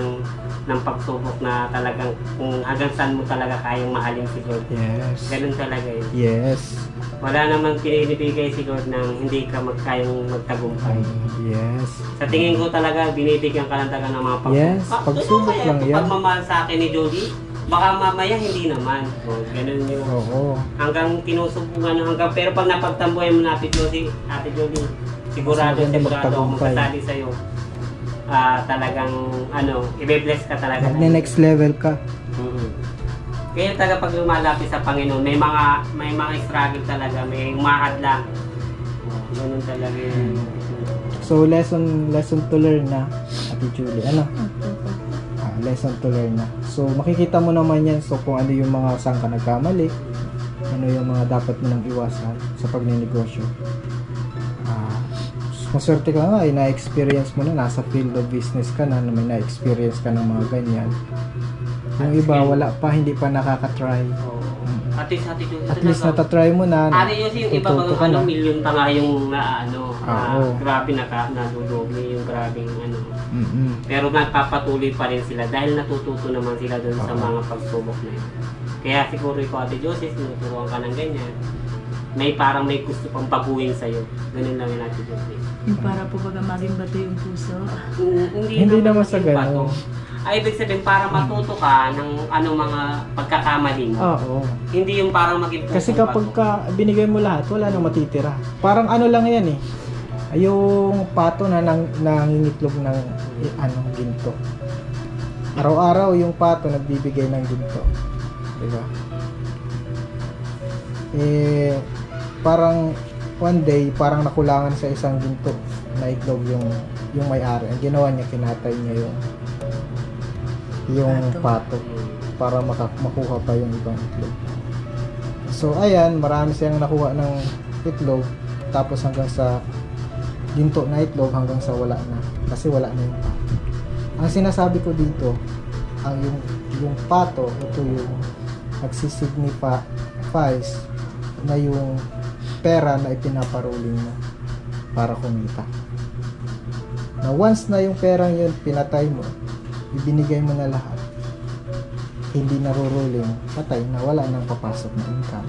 Speaker 6: ng pagsubok na talagang kung hanggang saan mo talaga kayang mahalin si Lord.
Speaker 1: Yes.
Speaker 6: Ganun talaga yun.
Speaker 1: Yes.
Speaker 6: Wala namang pinibigay si Lord nang hindi ka kayang magtagumpay.
Speaker 1: Yes.
Speaker 6: Sa tingin ko talaga, binibigyan ka lang talaga ng mga pagsubok.
Speaker 1: Yes, pagsubok lang yan.
Speaker 6: Pagmamahal sa akin ni Julie, baka mamaya hindi naman. O, ganun yun.
Speaker 1: Oo.
Speaker 6: Hanggang tinusubukan, pero pag napagtambuhay mo na Ate Julie, sigurado ako magkasali sa'yo. Talagang, i-bless ka talaga.
Speaker 1: Next level ka.
Speaker 6: Kaya talaga pag lumalapit sa Panginoon, may mga struggle talaga, may umahad lang. Ganun talaga yun.
Speaker 1: So, lesson to learn na, Ate Julie. Ano? Lesson to learn na. So, makikita mo naman yan. So, kung ano yung mga saan ka nagkamali, ano yung mga dapat mo nang iwasan sa pagninegosyo. Maswerte ka nga, na-experience mo na, nasa field of business ka na may na-experience ka ng mga ganyan. Yung iba, wala pa, hindi pa nakaka-try.
Speaker 6: At
Speaker 1: least natatry mo na.
Speaker 6: Yung iba mga million pa nga yung grabe nadudugli yung grabing Pero nagpapatuloy pa rin sila dahil natututo naman sila dun sa mga pagsubok na yun. Kaya siguro ikaw, Ate Josie, tinuturuan ka ng ganyan. Parang may gusto pang baguhin sa'yo. Ganun lang yun, Ate Josie.
Speaker 4: Yung para po baga maging bato yung puso.
Speaker 1: Hindi naman sa ganun.
Speaker 6: Ibig sabihin, para matuto ka ng mga pagkakamali mo.
Speaker 1: Oo.
Speaker 6: Hindi yung parang maging puso.
Speaker 1: Kasi kapag binigay mo lahat, wala nang matitira. Parang lang yan eh. Yung pato na nangingitlog ng ginto. Araw-araw yung pato nagbibigay ng ginto. Diba? Parang one day, parang nakulangan sa isang ginto na itlog yung may-ari. Ang ginawa niya, kinatay niya yung pato para makuha pa yung ibang itlog. So ayan, marami siyang nakuha ng itlog, tapos hanggang sa ginto na itlog hanggang sa wala na, kasi wala na yung pato. Ang sinasabi ko dito, yung pato, ito yung nagsisignifies na yung pera na ipinaparuling mo para kumita. Na once na yung perang yun pinatay mo, ibinigay mo na lahat, hindi naruruling, patay na, wala nang papasok na income,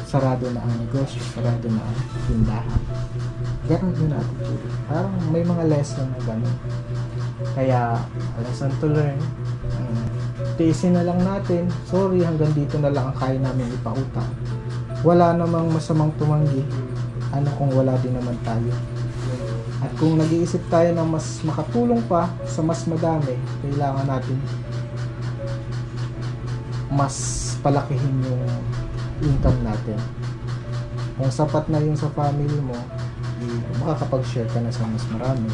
Speaker 1: sarado na ang negosyo, sarado na ang tindahan. Ganun din natin. Parang may mga lesson na ganun. Kaya lesson to learn, tiisin na lang natin, sorry, hanggang dito na lang ang kaya namin ipautang. Wala namang masamang tumanggi, kung wala din naman tayo. At kung nag-iisip tayo na mas makatulong pa sa mas madami, kailangan natin mas palakihin yung income natin. Kung sapat na yun sa family mo, makakapag-share ka na sa mas marami.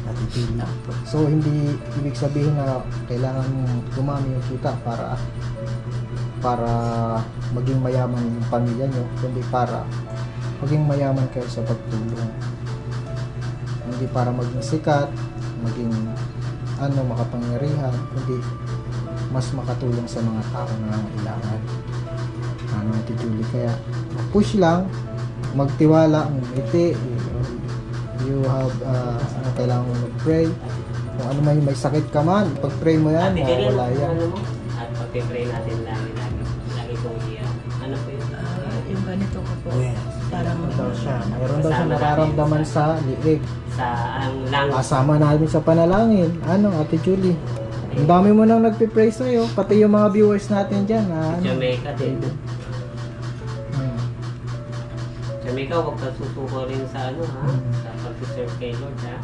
Speaker 1: Natipili. So, hindi ibig sabihin na kailangan mong dumami yung kita para maging mayaman yung pamilya nyo, kundi para maging mayaman kayo sa pagtulong. Hindi para maging sikat, maging makapangyarihan, kundi mas makatulong sa mga tao na nangailangan. Ate Julie, kaya push lang, magtiwala, umiti, you have kailangan mo mag-pray. Kung ano may sakit ka man, pag-pray mo yan, mawawala yan.
Speaker 6: At pag-pray natin lagi kong ano po yun?
Speaker 4: Yung ganito ko po.
Speaker 1: Mayroon daw siya nararamdaman sa liig.
Speaker 6: sa ang lang.
Speaker 1: Kasama namin sa panalangin. Ano, Ate Julie? Ang dami mo nang nagpipray sa'yo, pati yung mga viewers natin dyan.
Speaker 6: Jamaica din.
Speaker 1: Hmm.
Speaker 6: Jamaica, huwag ka susuko rin sa ano ha, sa pag-serve kay Lord ha.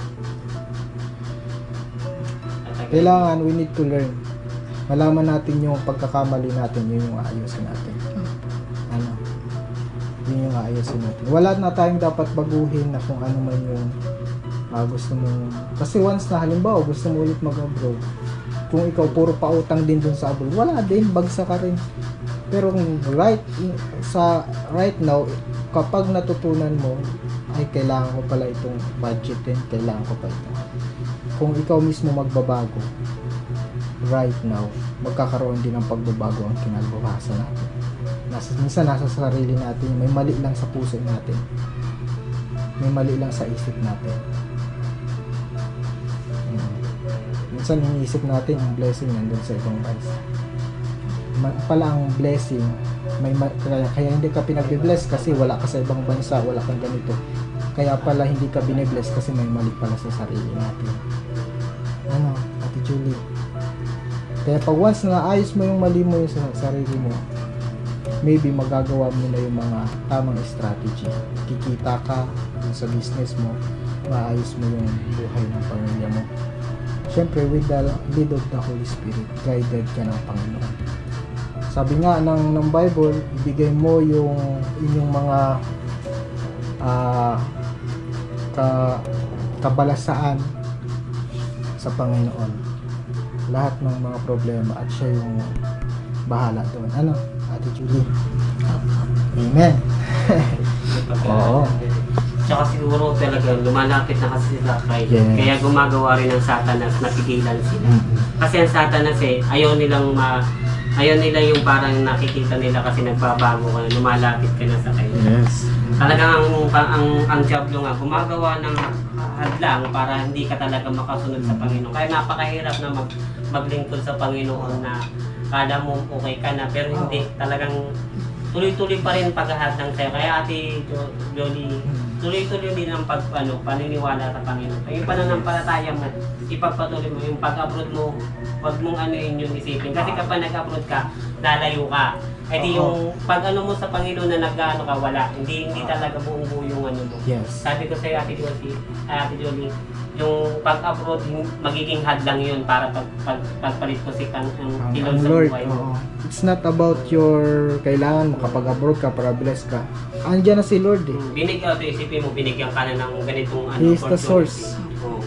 Speaker 1: Kailangan, we need to learn. Malaman natin yung pagkakamali natin, yun yung aayusin natin. Ano? Yun yung aayusin natin. Wala na tayong dapat baguhin na kung ano man yung gusto mo. Kasi once na halimbawa, gusto mo ulit mag-abroad, kung ikaw puro pautang din dun sa abroad, wala din, bagsa ka rin. Pero kung right now, kapag natutunan mo, ay kailangan ko pala itong budgetin, kailangan ko pa ito. Kung ikaw mismo magbabago, right now, magkakaroon din ng pagbabago ang kinabukasan natin. Minsan nasa sarili natin, may mali lang sa puso natin. May mali lang sa isip natin. Minsan iniisip natin ang blessing nandun sa ibang bansa. Pala ang blessing, kaya hindi ka pinag-bless kasi wala ka sa ibang bansa, wala kang ganito. Kaya pala hindi ka bine-bless kasi may mali pala sa sarili natin. Ano, Ate Julie? Kaya pag once na naayos mo yung mali mo yung sa sarili mo, maybe magagawa mo na yung mga tamang strategy. Kikita ka sa business mo, maayos mo yung buhay ng pamilya mo. Siyempre, with the lead of the Holy Spirit, guided ka ng Panginoon. Sabi nga ng Bible, ibigay mo yung inyong mga kabalasaan sa Panginoon. Lahat ng mga problema at siya yung bahala doon. Ano, Ate Julie? Amen. Oo.
Speaker 6: Tsaka siguro talaga lumalapit na kasi sila kay
Speaker 1: Yes.
Speaker 6: Kaya gumagawa rin ng Satanas na pigilan sila. Kasi ang Satanas ayaw nila yung parang nakikita nila kasi nagbabago ka na, lumalapit ka na sa kanya.
Speaker 1: Yes.
Speaker 6: Talagang ang Diablo nga gumagawa ng hadlang para hindi ka talaga makasunod sa Panginoon. Kaya napakahirap na maglingkod sa Panginoon na kala mo okay ka na pero hindi. Talagang tuloy-tuloy pa rin paghahadlang sa'yo. Kaya Ate Jolie, tuloy-tuloy din ang paniniwala sa Panginoon. Yung pananampalataya mo, ipagpatuloy mo, yung pag-abroad mo, wag mong anuin yung isipin. Kasi kapag nag-abroad ka, lalayo ka. Eh di yung pag-ano mo sa Panginoon na nag-ano ka, wala. Hindi talaga buong-buo yung ano mo.
Speaker 1: Yes.
Speaker 6: Sabi ko sa'yo, Ate Jolie, yung pag-abroad, magiging hadlang yun para pagpalit ko si ang kilon sa
Speaker 1: Lord,
Speaker 6: buhay mo.
Speaker 1: it's not about your kailangan makapag-abroad ka para bless ka. Andiyan na si Lord eh.
Speaker 6: Isipin mo, binigyan ka na ng ganitong
Speaker 1: He is the source.
Speaker 6: Oo.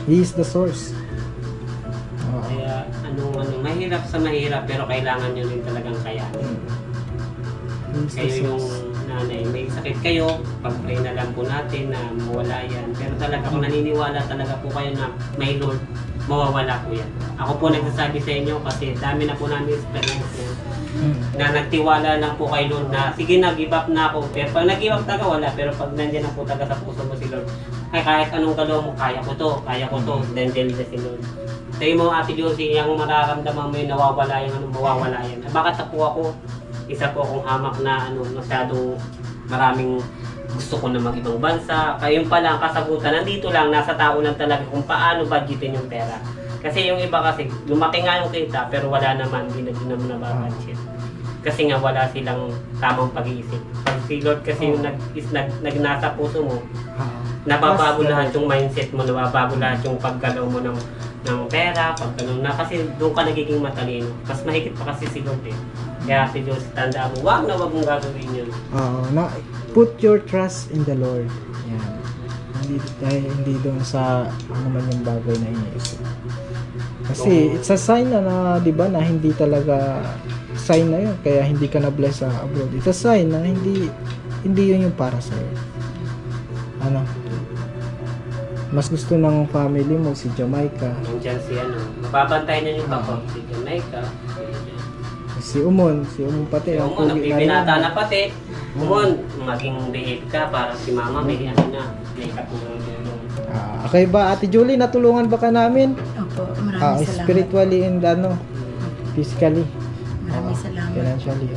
Speaker 1: He is the source.
Speaker 6: Kaya mahirap sa mahirap pero kailangan nyo rin talagang kayanin.
Speaker 1: He is the
Speaker 6: Kayo yung
Speaker 1: source.
Speaker 6: nanay, may sakit kayo, pag-pray na lang po natin na mawala yan. Pero talaga kung naniniwala talaga po kayo na may Lord, mawawala po yan. Ako po nagsasabi sa inyo kasi dami na po namin experience yan. Na nagtiwala lang po kay Lord na sige na, give up na ako. Pero pag nag-give up taga wala, pero pag nandiyan na po taga sa puso mo si Lord, ay kahit anong galaw mo, kaya ko to, then na si Lord. Sabi mo Ate Josie, yung mararamdaman mo yung nawawala yung mawawala yan. Bakit po ako? Isa po akong hamak na masyadong maraming gusto ko na mag-ibang bansa. Kaya pa lang kasagutan, nandito lang, nasa tao lang talaga kung paano budgetin yung pera. Kasi yung iba kasi, lumaki nga yung kita, pero wala naman, hindi naman nababudget. Kasi nga wala silang tamang pag-iisip. Pag si Lord kasi yung nasa puso mo, nababago lahat yung mindset mo, nababago lahat yung paggalaw mo ng pera, pagganong na, kasi doon ka nagiging matalino. Mas mahigit pa kasi si Lord eh. Kaya si Diyos, tandaan mo, wag mong gagawin yun.
Speaker 1: Put your trust in the Lord. Yan. Hindi doon sa ano man yung bagay na iniisip. Kasi it's a sign na di ba, na hindi talaga sign na yun. Kaya hindi ka na-bless sa abroad. It's a sign na hindi yun yung para sa'yo. Mas gusto ng family mo si Jamaica.
Speaker 6: Nandiyan si mababantay na yung papa, si Jamaica.
Speaker 1: Si Umon pati.
Speaker 6: Si Umon, nagbibinata na pati. Umon, maging behave ka para si mama may may katulong.
Speaker 1: Okay ba, Ate Julie, natulungan ba ka namin?
Speaker 4: Opo, maraming salamat.
Speaker 1: Spiritually and physically.
Speaker 4: Maraming salamat.
Speaker 1: Financially,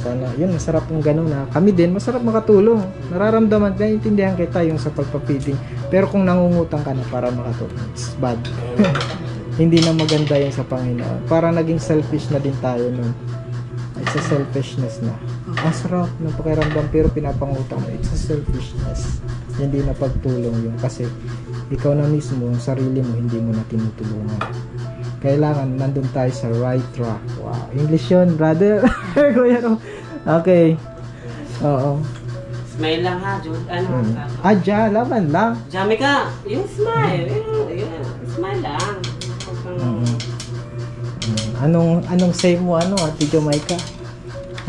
Speaker 1: sana, yun, masarap yung gano'n na kami din, masarap makatulong. Nararamdaman, naiintindihan kita yung sa pagpapiding. Pero kung nangungutang ka na para makatulong, it's bad. Hindi na maganda yun sa Panginoon. Parang naging selfish na din tayo nun. It's a selfishness na. Ang sarap ng pakiramdam pero pinapangutang mo. It's a selfishness. Hindi na pagtulong yun. Kasi ikaw na mismo, yung sarili mo, hindi mo na tinutulungan. Kailangan nandun tayo sa right track. Wow. English yun, brother. Okay. Oo.
Speaker 6: Smile lang ha, Jude. Ano?
Speaker 1: Adya, laban lang.
Speaker 6: Jamaica, yung smile. Yung smile lang.
Speaker 1: Anong save mo Ate Jamaica?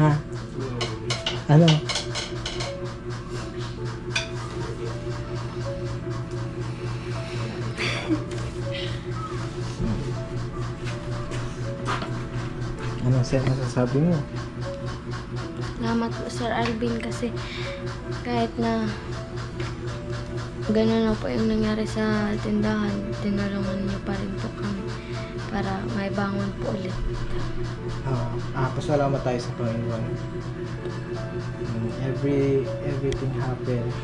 Speaker 1: Ha? Ano? Anong save masasabi mo?
Speaker 3: Salamat po Sir Alvin kasi kahit na gano'n na po yung nangyari sa tindahan, tinulungan niyo pa rin po kami para may bangon po ulit.
Speaker 1: Pasalamat tayo sa Panginoon. Everything happened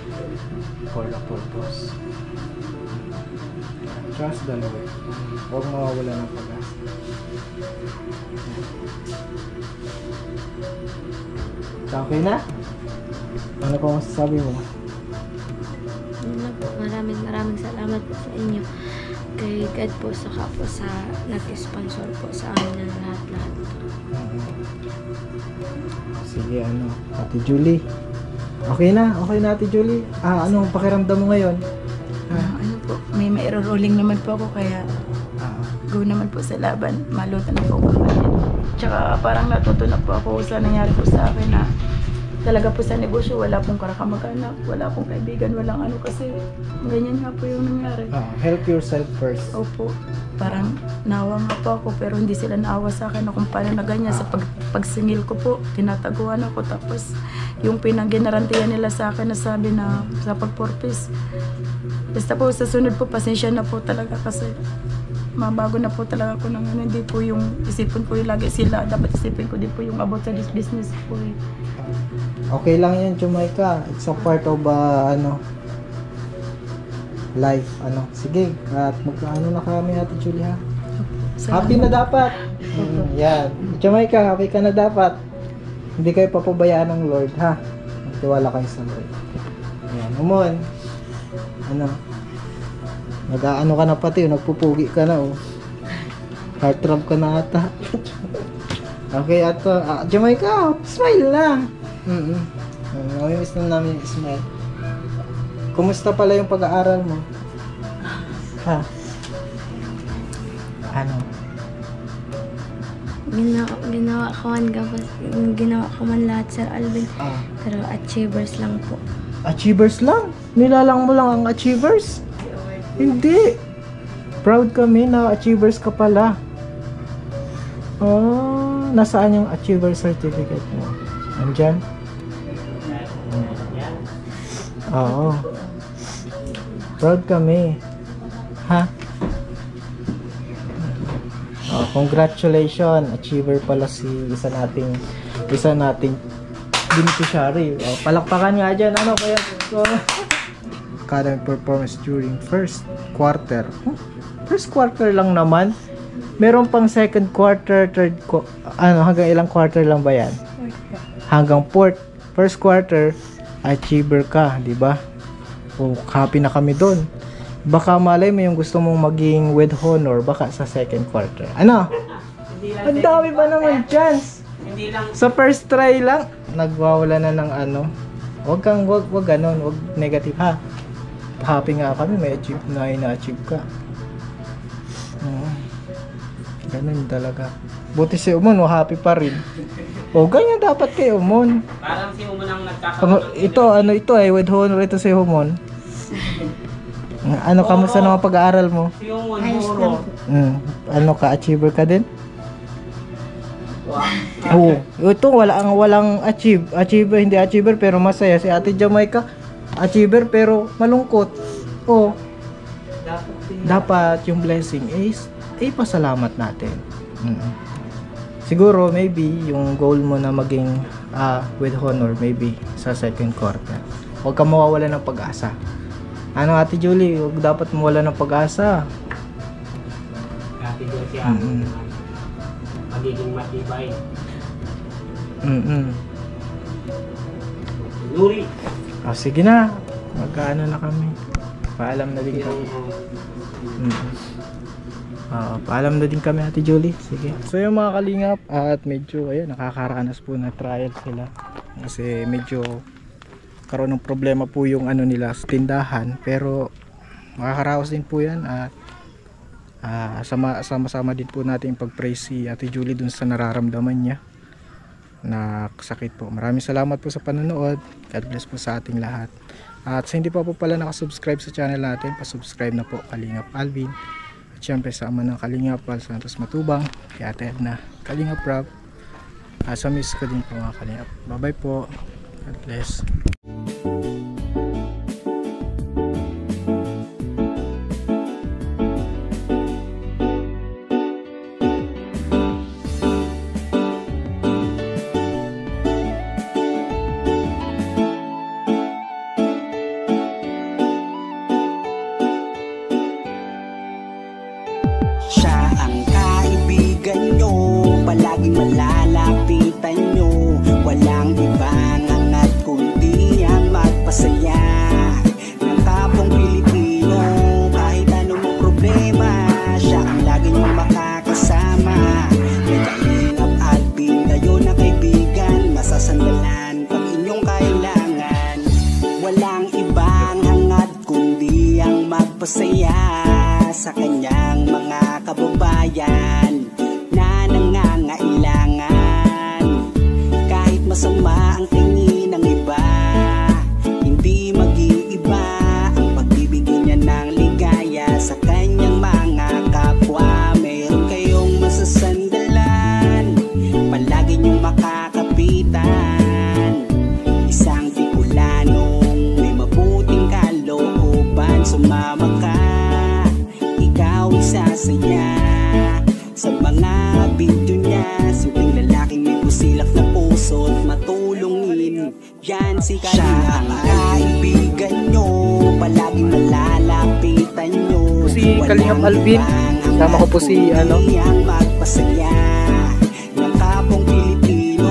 Speaker 1: for the purpose. Trust the Lord. Huwag mawawala ng pag-asa. Okay na? Ano pa masasabi mo?
Speaker 3: Yun lang po. Maraming salamat po sa inyo. Kay God po, saka po sa nag-sponsor po sa amin ng lahat-lahat.
Speaker 1: Sige, Ate Julie. Okay na Ate Julie. Anong pakiramdam mo ngayon?
Speaker 4: Ano po, may rolling naman po ako kaya go naman po sa laban. Malutan na po ako ngayon. Tsaka parang natuto na po ako sa nangyari po sa akin na talaga po sa negosyo, wala pong karakamag-anak, wala pong kaibigan, walang kasi ganyan nga po yung nangyari.
Speaker 1: Help yourself first.
Speaker 4: Opo, parang nawa nga po ako pero hindi sila naawa sa akin na kung paano na ganyan. Sa pagsingil ko po, tinataguan ako tapos yung pinangginarantiyan nila sa akin na sabi na sa pagpurpose. Basta po sa sunod po, pasensya na po talaga kasi mabago na po talaga ako ng hindi po yung isipin ko yung lagi sila, dapat isipin ko din po yung about sa this business po
Speaker 1: Okay lang yan, Jamaica. It's a part of life. Sige, at magkaano na kami Ate Julie ha? Happy na dapat. Yan. Jamaica, happy ka na dapat. Hindi kayo papabayaan ng Lord ha. Magtiwala kayo sa Lord. Yan. Umon. Nag-aano ka na pati, nagpupugi ka na heart throb ka na ata. Okay, Jamaica, smile lang. Namimiss na namin yung smile. Kumusta pala yung pag-aaral mo? Ha?
Speaker 3: Ginawa ko man lahat Sir Alvin. Pero achievers lang po.
Speaker 1: Achievers lang? Nilalang mo lang ang achievers? Hindi. Proud kami na achievers ka pala. Nasaan yung achiever certificate mo? Andyan? Oo. Proud kami. Ha? Congratulations. Achiever pala si isa nating beneficiary. Palakpakan nga dyan. Ano kaya? Academic performance during first quarter. First quarter lang naman. Meron pang second quarter, third hanggang ilang quarter lang ba yan? Hanggang fourth. First quarter, achiever ka, di ba? Happy na kami doon. Baka malay mo yung gusto mong maging with honor, baka sa second quarter. Ang dami ba naman chance?
Speaker 6: Hindi lang.
Speaker 1: Sa first try lang, nagwawala na ng Wag ganon, wag negative ha. Happy nga kami, may achieve na ina-achieve ka. Ganun talaga. Buti si Umon, happy pa rin. Ganyan dapat kay Umon.
Speaker 6: Parang si Umon ang nagkakaroon.
Speaker 1: Ito with honor ito si Umon. Kamusta naman pag-aaral mo?
Speaker 6: Si Umon, puro.
Speaker 1: Ka-achiever ka din? Wow. Ito walang achiever, hindi achiever pero masaya. Si Ate Jamaica, achiever pero malungkot. Dapat yung blessing is pasalamat natin. siguro maybe yung goal mo na maging with honor maybe sa second quarter. Huwag ka mawawala ng pag-asa. Ano Ate Julie, huwag dapat mawala ng pag-asa.
Speaker 6: Ate Josie ang magiging matibay. Nuri.
Speaker 1: Sige na. Magkaano na kami. Paalam na din kami. Paalam na din kami Ate Julie. Sige. So yung mga kalingap at medyo nakakaranas po na trial sila. Kasi medyo karoon ng problema po yung ano nila sa tindahan. Pero makakaraos din po yan. At sama-sama din po natin pag-praise si Ate Julie dun sa nararamdaman niya na sakit po. Maraming salamat po sa panonood. God bless po sa ating lahat. At sa hindi pa po pala nakasubscribe sa channel natin, pasubscribe na po Kalingap Alvin. At syempre sa ama ng Kalingap Val Santos Matubang, kay Ate Edna Kalingap Rob. Sa miss ko din po mga Kalingap. Bye bye po. God bless.
Speaker 7: Siya ang kaibigan nyo, palaging malalapitan nyo. Walang ibang angat kundi ang magpasaya ng kapong Pilipino. Kahit anong problema, siya ang lagi nyong makakasama. May Kalingap Alvin, kayo na kaibigan, masasandalan pag inyong kailangan. Walang ibang hangat kundi ang magpasaya sa kanyang mga kababayan na nangangailangan. Kahit masama ang tingin ng iba, hindi mag-iiba ang pagbibigay niya ng ligaya sa kanyang mga kapwa. Meron kayong masasandalan, palagi niyong makakapitan. Isang Bicolanong may mabuting kalooban, sumama ka, sasaya sa mga video niya. Simpleng lalaking may busilak na puso at matulungin. Yan si Kalingap. Siya ang kaibigan nyo, palaging malalapitan nyo.
Speaker 1: Si Kalingap Alvin, kasama ko po si
Speaker 7: magpasaya ng kapong Pilipino.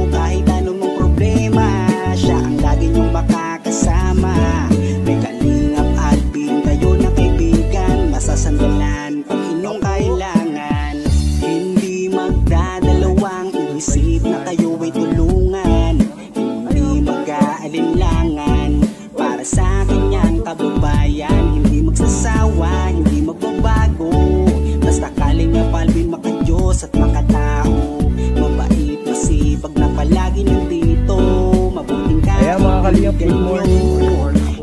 Speaker 7: Kahit anong problema, siya ang lagi nyong makakasama. May Kalingap Alvin, kayo na kaibigan, masasandalan pag inyong kailangan. Hindi magdadalawang isip na kayo ay tulungan. Hindi mag-aalinlangan para sa kanyang kababayan. Hindi magsasawa, hindi magbabago. Basta Kalingap Alvin, makadiyos at makatao. Mabait, masipag na palagi nandito. Mabuting
Speaker 1: Kaya mga Kalingap, good morning.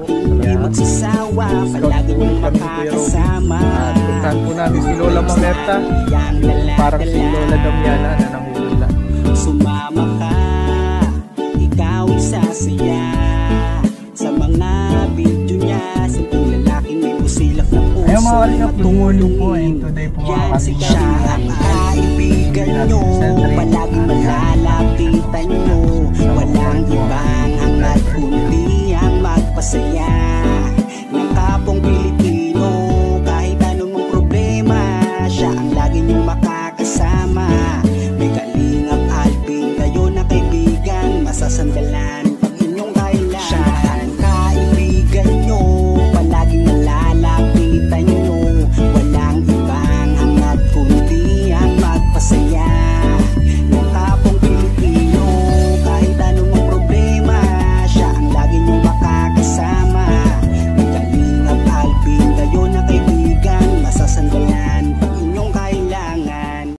Speaker 7: Hindi magsasawa, palagi niyong makakasama.
Speaker 1: Puntahan po namin si Lola Mamerta, parang si Lola Damiana na nanguhula.
Speaker 7: Sumama ka, ikaw isasaya sa mga video niya. Simpleng lalaking may busilak na puso.
Speaker 1: Ayun mga Kalingap, good morning po. And today po mga Kalingap,
Speaker 7: siya ang kaibigan nyo, palaging malalapitan nyo. Walang ibang hangat kundi ang magpasaya